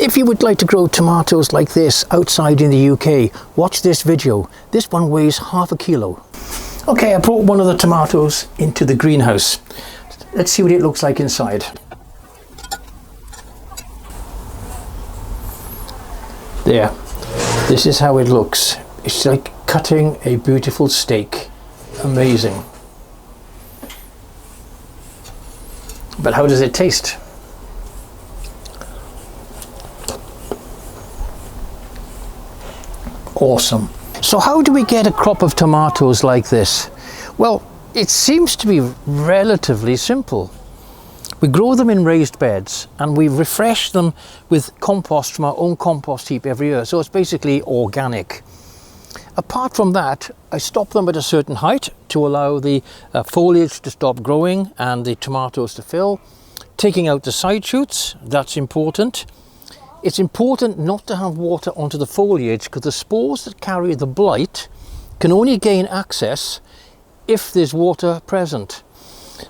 If you would like to grow tomatoes like this outside in the UK, watch this video. This one weighs ½ kilo. Okay, I brought one of the tomatoes into the greenhouse. Let's see what it looks like inside. There, this is how it looks. It's like cutting a beautiful steak. Amazing. But how does it taste? Awesome. So how do we get a crop of tomatoes like this? Well, it seems to be relatively simple. We grow them in raised beds and we refresh them with compost from our own compost heap every year. So it's basically organic. Apart from that, I stop them at a certain height to allow the foliage to stop growing and the tomatoes to fill. Taking out the side shoots, that's important. It's important not to have water onto the foliage because the spores that carry the blight can only gain access if there's water present.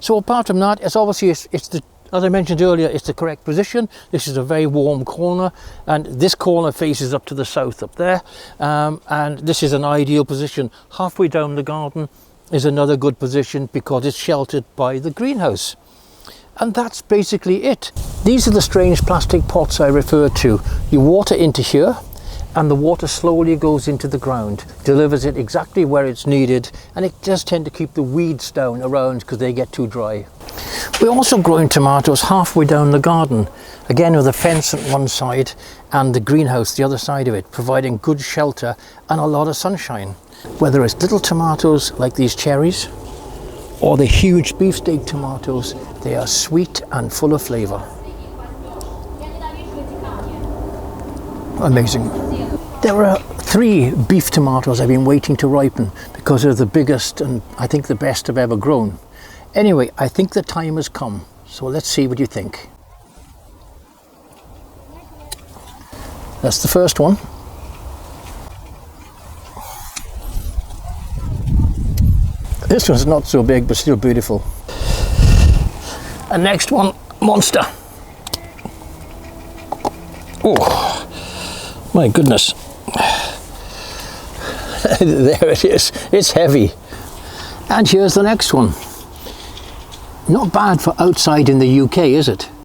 So apart from that, it's obviously, as I mentioned earlier, it's the correct position. This is a very warm corner and this corner faces up to the south up there. And this is an ideal position. Halfway down the garden is another good position because it's sheltered by the greenhouse. And that's basically it. These are the strange plastic pots I referred to. You water into here and the water slowly goes into the ground, delivers it exactly where it's needed, and it does tend to keep the weeds down around because they get too dry. We're also growing tomatoes halfway down the garden, again with a fence on one side and the greenhouse the other side of it, providing good shelter and a lot of sunshine. Whether it's little tomatoes like these cherries or the huge beefsteak tomatoes, they are sweet and full of flavour. Amazing. There are 3 beef tomatoes I've been waiting to ripen because they're the biggest and I think the best I've ever grown. Anyway, I think the time has come, so let's see what you think. That's the first one. This one's not so big, but still beautiful. And next one, monster. Oh, my goodness. There it is. It's heavy. And here's the next one. Not bad for outside in the UK, is it?